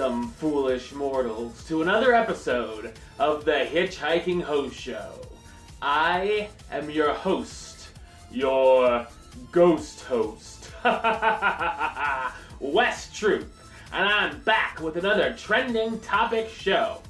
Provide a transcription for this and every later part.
Welcome, foolish mortals, to another episode of the HitchHiking Host Show. I am your host, your ghost host, West Troop, and I'm back with another trending topic show.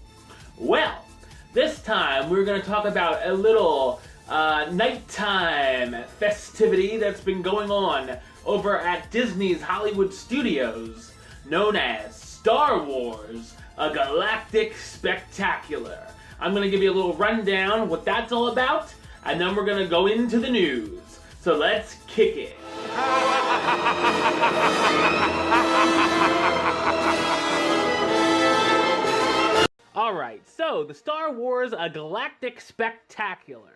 Well, this time we're going to talk about a little nighttime festivity that's been going on over at Disney's Hollywood Studios, known as Star Wars, a Galactic Spectacular. I'm going to give you a little rundown what that's all about, and then we're going to go into the news. So let's kick it. Alright, so the Star Wars, a Galactic Spectacular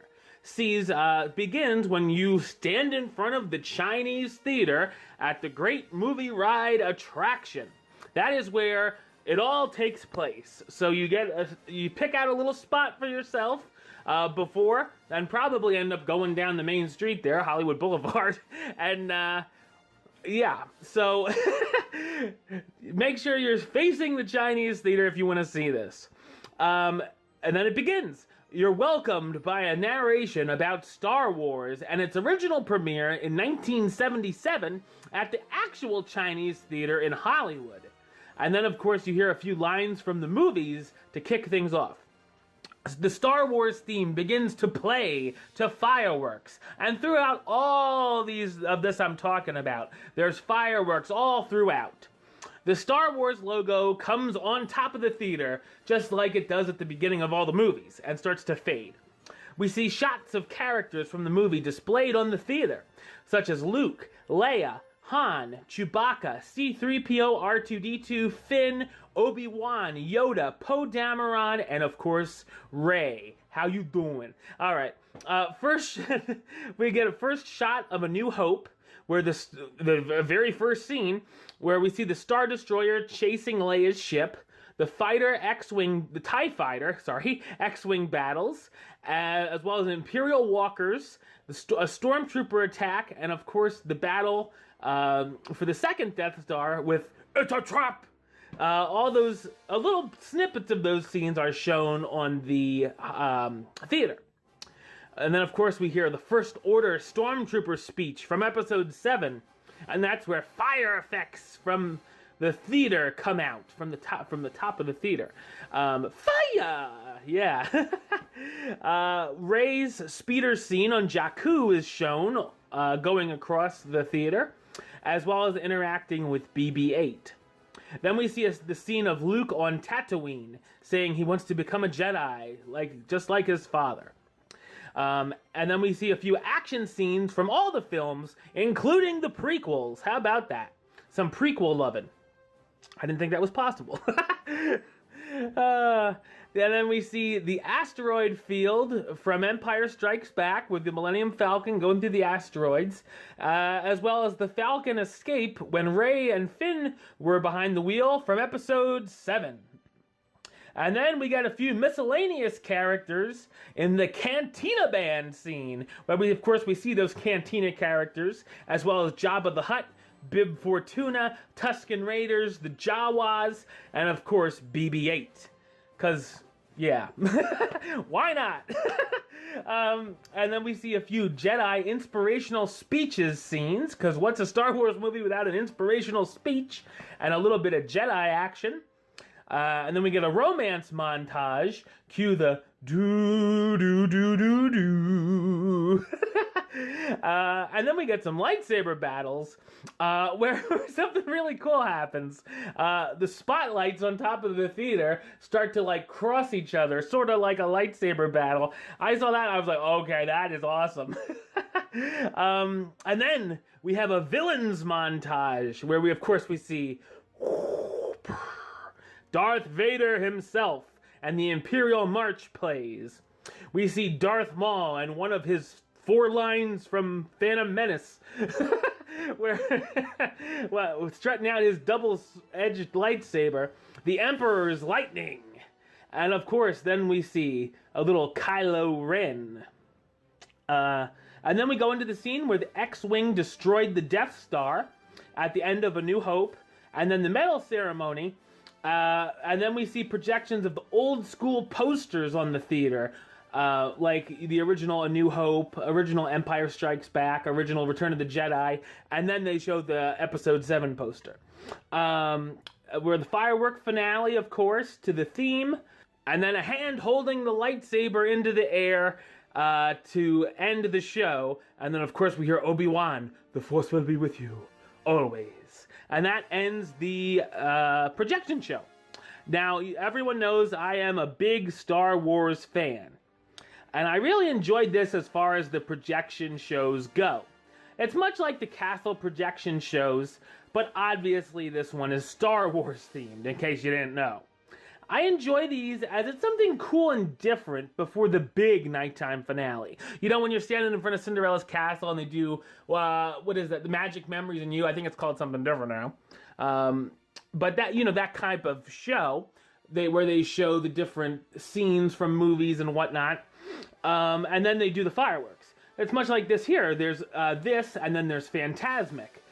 begins when you stand in front of the Chinese theater at the Great Movie Ride attraction. That is where it all takes place. So you pick out a little spot for yourself before, and probably end up going down the main street there, Hollywood Boulevard, and yeah, so make sure you're facing the Chinese theater if you want to see this. And then it begins. You're welcomed by a narration about Star Wars and its original premiere in 1977 at the actual Chinese theater in Hollywood. And then, of course, you hear a few lines from the movies to kick things off. The Star Wars theme begins to play to fireworks, and throughout all of this I'm talking about, there's fireworks all throughout. The Star Wars logo comes on top of the theater, just like it does at the beginning of all the movies, and starts to fade. We see shots of characters from the movie displayed on the theater, such as Luke, Leia, Han, Chewbacca, C-3PO, R2-D2, Finn, Obi-Wan, Yoda, Poe Dameron, and of course, Rey. How you doing? All right. First, we get a first shot of A New Hope, where the very first scene, where we see the Star Destroyer chasing Leia's ship, the TIE Fighter, X-Wing battles, as well as Imperial walkers, a Stormtrooper attack, and of course the battle for the second Death Star with "It's a Trap!" All those, little snippets of those scenes are shown on the theater. And then, of course, we hear the First Order Stormtrooper speech from Episode 7, and that's where fire effects from the theater come out from the top of the theater. Fire! Yeah. Rey's speeder scene on Jakku is shown going across the theater, as well as interacting with BB-8. Then we see the scene of Luke on Tatooine, saying he wants to become a Jedi, just like his father. And then we see a few action scenes from all the films, including the prequels. How about that? Some prequel loving. I didn't think that was possible. And then we see the asteroid field from Empire Strikes Back with the Millennium Falcon going through the asteroids, as well as the Falcon escape when Rey and Finn were behind the wheel from Episode 7. And then we got a few miscellaneous characters in the Cantina Band scene, where we see those Cantina characters, as well as Jabba the Hutt, Bib Fortuna, Tusken Raiders, the Jawas, and of course BB-8. Cause, yeah, why not? And then we see a few Jedi inspirational speeches scenes, cause what's a Star Wars movie without an inspirational speech and a little bit of Jedi action? And then we get a romance montage. Cue the do-do-do-do-do. And then we get some lightsaber battles where something really cool happens. The spotlights on top of the theater start to cross each other, sort of like a lightsaber battle. I saw that, I was like, okay, that is awesome. And then we have a villains montage where we see Darth Vader himself, and the Imperial March plays. We see Darth Maul and one of his 4 lines from Phantom Menace, where strutting out his double-edged lightsaber, the Emperor's lightning. And of course, then we see a little Kylo Ren. And then we go into the scene where the X-Wing destroyed the Death Star at the end of A New Hope, and then the medal ceremony, And then we see projections of the old school posters on the theater, like the original A New Hope, original Empire Strikes Back, original Return of the Jedi, and then they show the Episode 7 poster. Where the firework finale, of course, to the theme, and then a hand holding the lightsaber into the air to end the show, and then of course we hear Obi-Wan, "The Force will be with you, always." And that ends the projection show. Now, everyone knows I am a big Star Wars fan, and I really enjoyed this as far as the projection shows go. It's much like the castle projection shows, but obviously this one is Star Wars themed, in case you didn't know. I enjoy these as it's something cool and different before the big nighttime finale. You know, when you're standing in front of Cinderella's castle and they do, what is that, the Magic Memories in You? I think it's called something different now. But that, you know, that type of show, where they show the different scenes from movies and whatnot, and then they do the fireworks. It's much like this here. There's this, and then there's Phantasmic.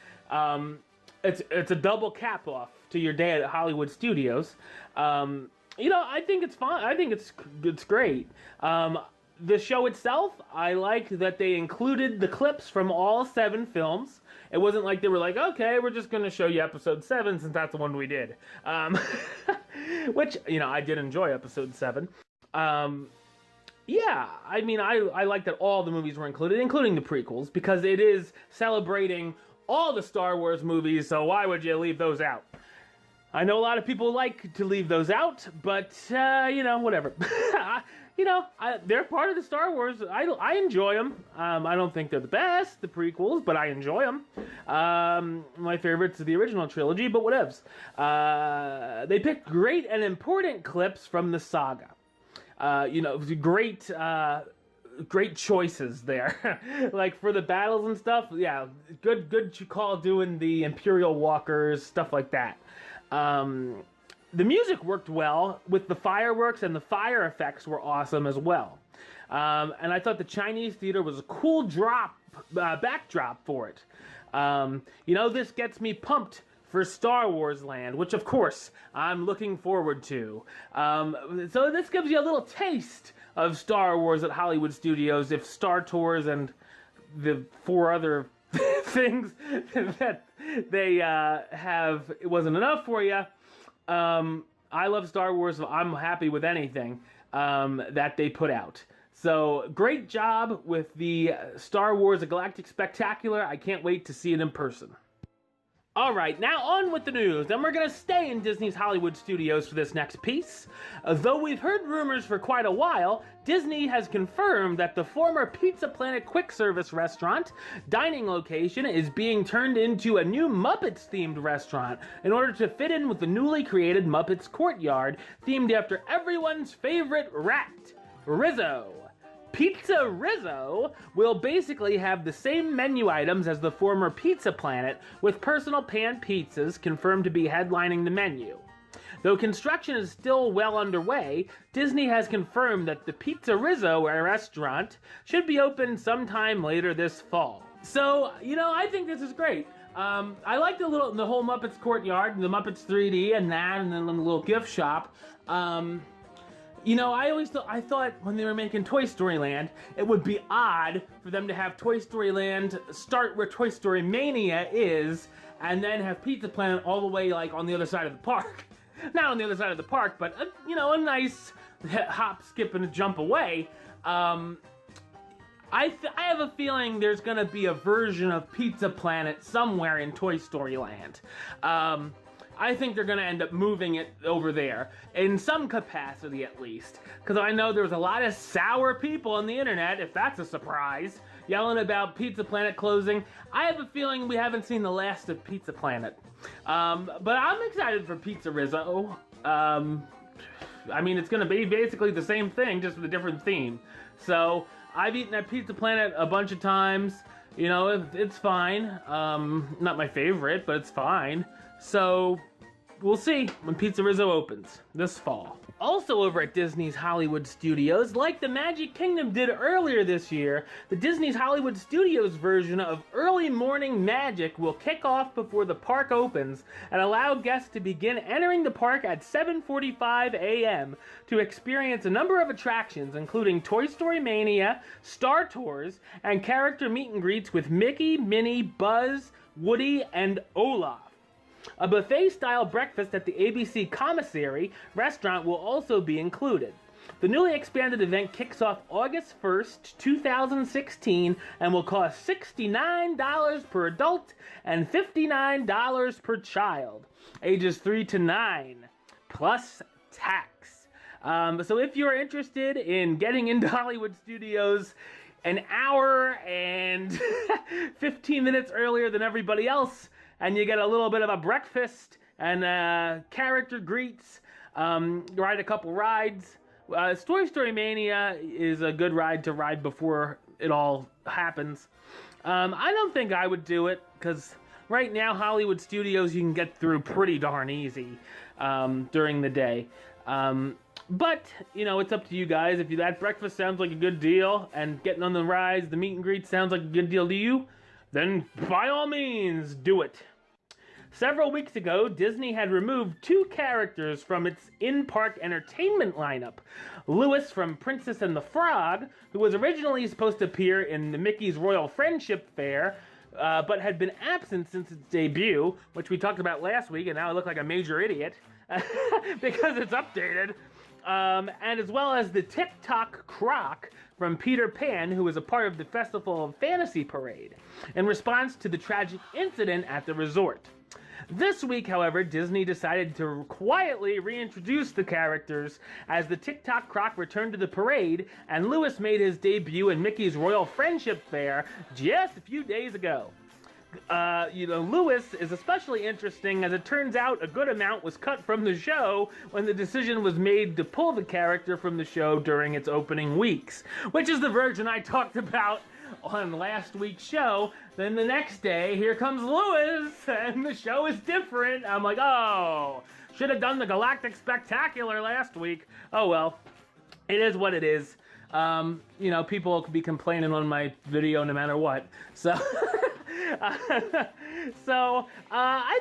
It's a double cap off to your day at Hollywood Studios. You know, I think it's fun. I think it's great. The show itself, I like that they included the clips from all 7 films. It wasn't like they were like, okay, we're just going to show you Episode 7 since that's the one we did. Which, you know, I did enjoy Episode 7. Yeah, I mean, I like that all the movies were included, including the prequels, because it is celebrating all the Star Wars movies, so why would you leave those out? I know a lot of people like to leave those out, but, you know, whatever. You know, they're part of the Star Wars. I enjoy them. I don't think they're the best, the prequels, but I enjoy them. My favorites are the original trilogy, but whatevs. They picked great and important clips from the saga. You know, great choices there. Like for the battles and stuff, yeah, good call doing the Imperial Walkers, stuff like that. The music worked well with the fireworks, and the fire effects were awesome as well. And I thought the Chinese theater was a cool backdrop for it. You know, this gets me pumped for Star Wars Land, which of course I'm looking forward to. So this gives you a little taste of Star Wars at Hollywood Studios if Star Tours and the 4 other things that they have, it wasn't enough for you. I love Star Wars, so I'm happy with anything that they put out. So great job with the Star Wars: A Galactic Spectacular. I can't wait to see it in person. Alright, now on with the news, and we're going to stay in Disney's Hollywood Studios for this next piece. Though we've heard rumors for quite a while, Disney has confirmed that the former Pizza Planet quick service restaurant dining location is being turned into a new Muppets-themed restaurant in order to fit in with the newly created Muppets Courtyard, themed after everyone's favorite rat, Rizzo. PizzeRizzo will basically have the same menu items as the former Pizza Planet, with personal pan pizzas confirmed to be headlining the menu. Though construction is still well underway, Disney has confirmed that the PizzeRizzo restaurant should be open sometime later this fall. So, you know, I think this is great. I like the whole Muppets Courtyard, and the Muppets 3D, and that, and then the little gift shop. You know, I thought when they were making Toy Story Land, it would be odd for them to have Toy Story Land start where Toy Story Mania is, and then have Pizza Planet all the way, like, on the other side of the park. Not on the other side of the park, but, you know, a nice hop, skip, and a jump away. I have a feeling there's gonna be a version of Pizza Planet somewhere in Toy Story Land. I think they're going to end up moving it over there, in some capacity at least. Because I know there's a lot of sour people on the internet, if that's a surprise, yelling about Pizza Planet closing. I have a feeling we haven't seen the last of Pizza Planet. But I'm excited for PizzeRizzo. I mean, it's going to be basically the same thing, just with a different theme. So, I've eaten at Pizza Planet a bunch of times. You know, it's fine. Not my favorite, but it's fine. So, we'll see when PizzeRizzo opens this fall. Also over at Disney's Hollywood Studios, like the Magic Kingdom did earlier this year, the Disney's Hollywood Studios version of Early Morning Magic will kick off before the park opens and allow guests to begin entering the park at 7:45 a.m. to experience a number of attractions, including Toy Story Mania, Star Tours, and character meet and greets with Mickey, Minnie, Buzz, Woody, and Olaf. A buffet-style breakfast at the ABC Commissary restaurant will also be included. The newly expanded event kicks off August 1st, 2016, and will cost $69 per adult and $59 per child, ages 3 to 9, plus tax. So if you're interested in getting into Hollywood Studios an hour and 15 minutes earlier than everybody else, and you get a little bit of a breakfast and character greets, ride a couple rides. Toy Story Mania is a good ride to ride before it all happens. I don't think I would do it, because right now Hollywood Studios you can get through pretty darn easy during the day. But, you know, it's up to you guys. If that breakfast sounds like a good deal, and getting on the rides, the meet and greet sounds like a good deal to you, then by all means, do it. Several weeks ago, Disney had removed 2 characters from its in-park entertainment lineup. Loews from Princess and the Frog, who was originally supposed to appear in the Mickey's Royal Friendship Faire, but had been absent since its debut, which we talked about last week, and now I look like a major idiot because it's updated. And as well as the TikTok Croc from Peter Pan, who was a part of the Festival of Fantasy Parade, in response to the tragic incident at the resort. This week, however, Disney decided to quietly reintroduce the characters as the TikTok Croc returned to the parade, and Loews made his debut in Mickey's Royal Friendship Faire just a few days ago. Loews is especially interesting as it turns out a good amount was cut from the show when the decision was made to pull the character from the show during its opening weeks, which is the version I talked about on last week's show. Then the next day, here comes Loews, and the show is different. I'm like, oh, should have done the Galactic Spectacular last week. Oh well, it is what it is. People could be complaining on my video no matter what. So, I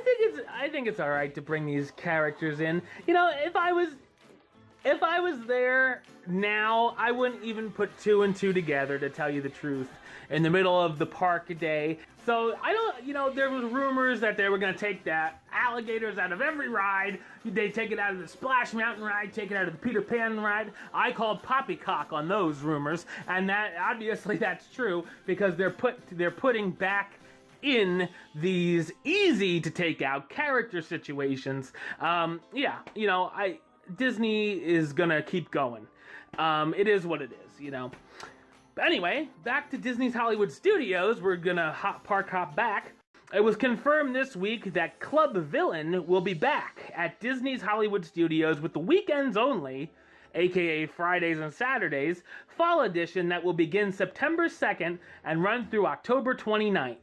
think it's all right to bring these characters in. You know, if I was there now, I wouldn't even put 2 and 2 together, to tell you the truth, in the middle of the park day. So there was rumors that they were going to take the alligators out of every ride. They take it out of the Splash Mountain ride, take it out of the Peter Pan ride. I called poppycock on those rumors, and that obviously that's true, because they're putting back in these easy to take out character situations. Disney is gonna keep going. It is what it is, you know. But anyway, back to Disney's Hollywood Studios. We're gonna hop back. It was confirmed this week that Club Villain will be back at Disney's Hollywood Studios with the weekends only, aka Fridays and Saturdays, fall edition that will begin September 2nd and run through October 29th.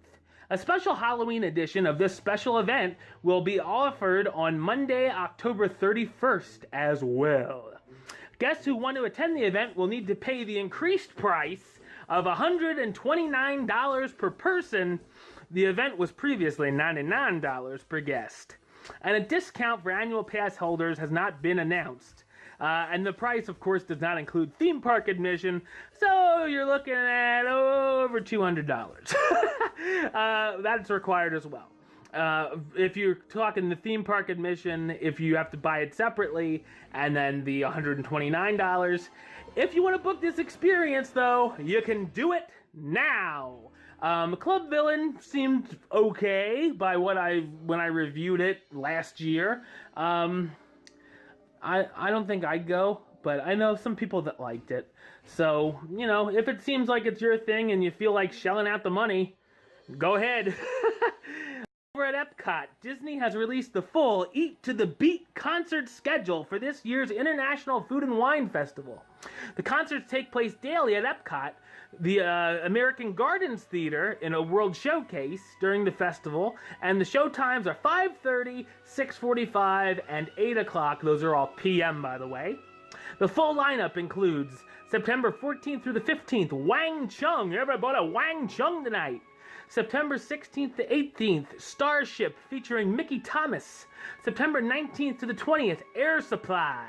A special Halloween edition of this special event will be offered on Monday, October 31st as well. Guests who want to attend the event will need to pay the increased price of $129 per person. The event was previously $99 per guest. And a discount for annual pass holders has not been announced. And the price, of course, does not include theme park admission, so you're looking at over $200. That's required as well. If you're talking the theme park admission, if you have to buy it separately, and then the $129. If you want to book this experience, though, you can do it now. Club Villain seemed okay by when I reviewed it last year. I don't think I'd go, but I know some people that liked it. So, if it seems like it's your thing and you feel like shelling out the money, go ahead. Over at Epcot, Disney has released the full Eat to the Beat concert schedule for this year's International Food and Wine Festival. The concerts take place daily at Epcot, the American Gardens Theater in a World Showcase during the festival, and the show times are 5:30, 6:45, and 8 o'clock. Those are all p.m., by the way. The full lineup includes September 14th through the 15th, Wang Chung. Everybody, Wang Chung tonight. September 16th to 18th, Starship featuring Mickey Thomas. September 19th to the 20th, Air Supply.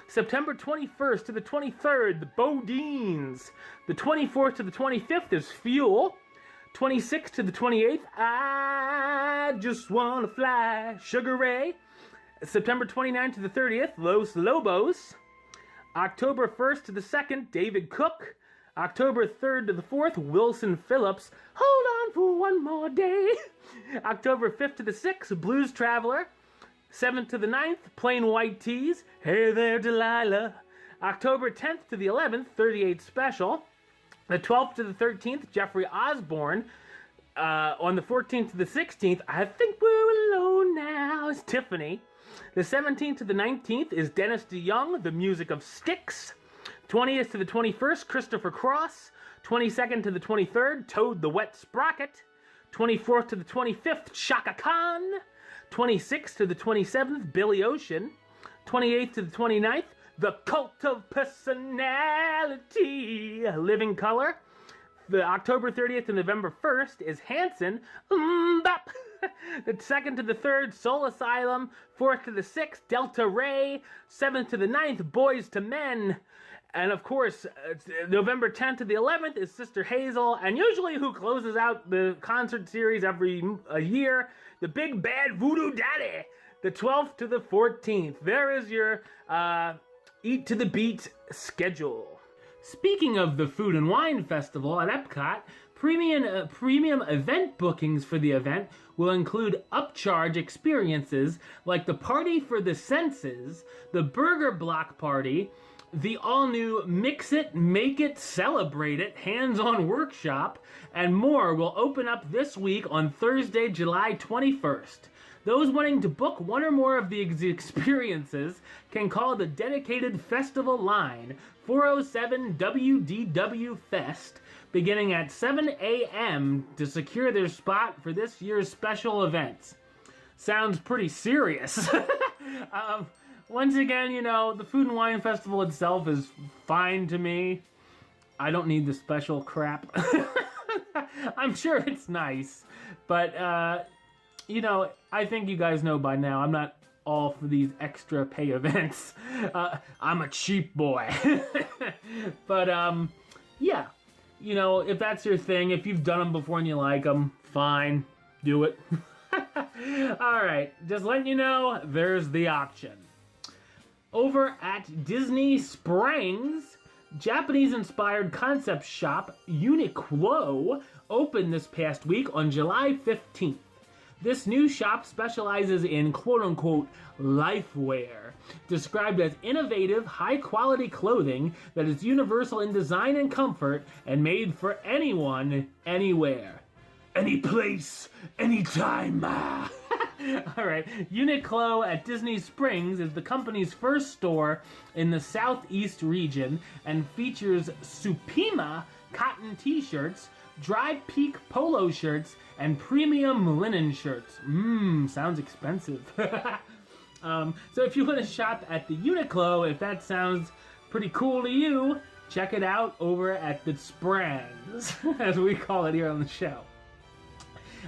September 21st to the 23rd, the Bodines. The 24th to the 25th is Fuel. 26th to the 28th, I Just Wanna Fly, Sugar Ray. September 29th to the 30th, Los Lobos. October 1st to the 2nd, David Cook. October 3rd to the 4th, Wilson Phillips, Hold On for One More Day. October 5th to the 6th, Blues Traveler. 7th to the 9th, Plain White Tees, Hey There Delilah. October 10th to the 11th, 38 Special. The 12th to the 13th, Jeffrey Osborne. On the 14th to the 16th, I Think We're Alone Now, is Tiffany. The 17th to the 19th is Dennis DeYoung, The Music of Styx. 20th to the 21st, Christopher Cross. 22nd to the 23rd, Toad the Wet Sprocket. 24th to the 25th, Chaka Khan. 26th to the 27th, Billy Ocean. 28th to the 29th, The Cult of Personality, Living Color. The October 30th to November 1st is Hanson, Bop. The 2nd to the 3rd, Soul Asylum. 4th to the 6th, Delta Ray. 7th to the 9th, Boys to Men. And of course, November 10th to the 11th is Sister Hazel. And usually who closes out the concert series every year, the Big Bad Voodoo Daddy. The 12th to the 14th. There is your Eat to the Beat schedule. Speaking of the Food and Wine Festival at Epcot, premium event bookings for the event will include upcharge experiences like the Party for the Senses, the Burger Block Party, the all-new Mix It, Make It, Celebrate It hands-on workshop, and more will open up this week on Thursday, July 21st. Those wanting to book one or more of the experiences can call the dedicated festival line, 407 WDW Fest, beginning at 7 a.m. to secure their spot for this year's special events. Sounds pretty serious. Once again, you know, the Food and Wine Festival itself is fine to me. I don't need the special crap. I'm sure it's nice, but, you know, I think you guys know by now, I'm not all for these extra pay events. I'm a cheap boy. But, yeah, you know, if that's your thing, if you've done them before and you like them, fine, do it. All right, just letting you know, there's the option. Over at Disney Springs, Japanese-inspired concept shop Uniqlo opened this past week on July 15th. This new shop specializes in quote-unquote lifewear, described as innovative, high-quality clothing that is universal in design and comfort and made for anyone, anywhere. Any place, anytime. All right, Uniqlo at Disney Springs is the company's first store in the Southeast region and features Supima cotton t-shirts, Dry Peak polo shirts, and premium linen shirts. Sounds expensive. So if you want to shop at the Uniqlo, if that sounds pretty cool to you, check it out over at the Springs, as we call it here on the show.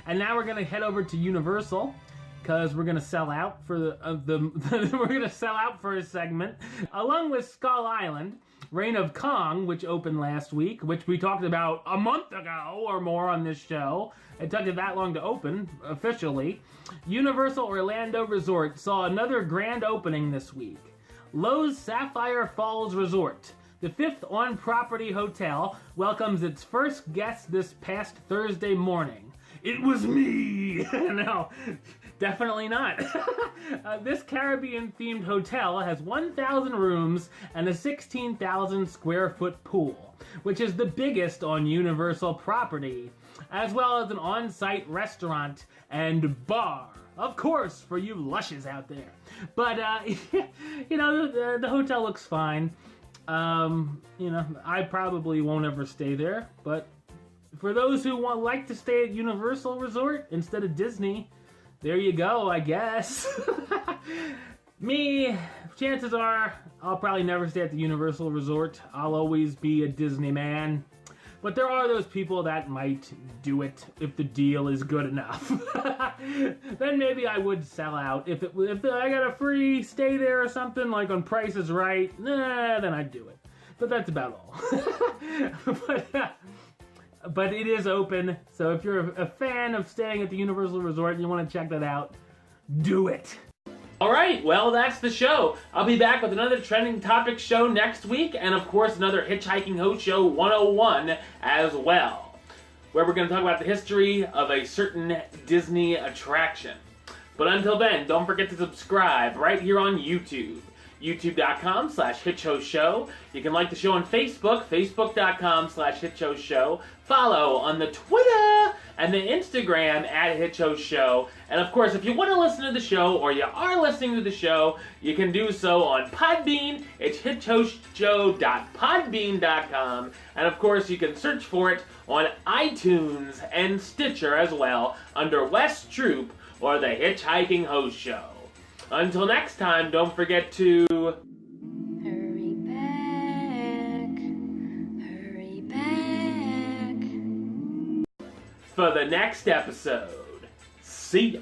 And now we're going to head over to Universal, because we're gonna sell out for we're gonna sell out for a segment, along with Skull Island, Reign of Kong, which opened last week, which we talked about a month ago or more on this show. It took it that long to open officially. Universal Orlando Resort saw another grand opening this week. Loews Sapphire Falls Resort, the 5th on-property hotel, welcomes its first guests this past Thursday morning. it was me. No, definitely not. This Caribbean-themed hotel has 1,000 rooms and a 16,000 square foot pool, which is the biggest on Universal property, as well as an on-site restaurant and bar. Of course, for you lushes out there. But, you know, the hotel looks fine. You know, I probably won't ever stay there, but for those who like to stay at Universal Resort instead of Disney, there you go, I guess. Me, chances are, I'll probably never stay at the Universal Resort. I'll always be a Disney man. But there are those people that might do it if the deal is good enough. Then maybe I would sell out. If I got a free stay there or something, like on Price is Right, then I'd do it. But that's about all. But it is open, so if you're a fan of staying at the Universal Resort and you want to check that out, do it. Alright, well, that's the show. I'll be back with another trending topic show next week, and of course another Hitchhiking Host Show 101 as well, where we're going to talk about the history of a certain Disney attraction. But until then, don't forget to subscribe right here on YouTube. YouTube.com/HitchHostShow. You can like the show on Facebook, Facebook.com/HitchHostShow. Follow on the Twitter and the Instagram at HitchHostShow. And of course, if you want to listen to the show, or you are listening to the show, you can do so on Podbean. It's HitchHostShow.podbean.com. And of course, you can search for it on iTunes and Stitcher as well, under West Troop or the Hitchhiking Host Show. Until next time, don't forget to hurry back for the next episode. See ya.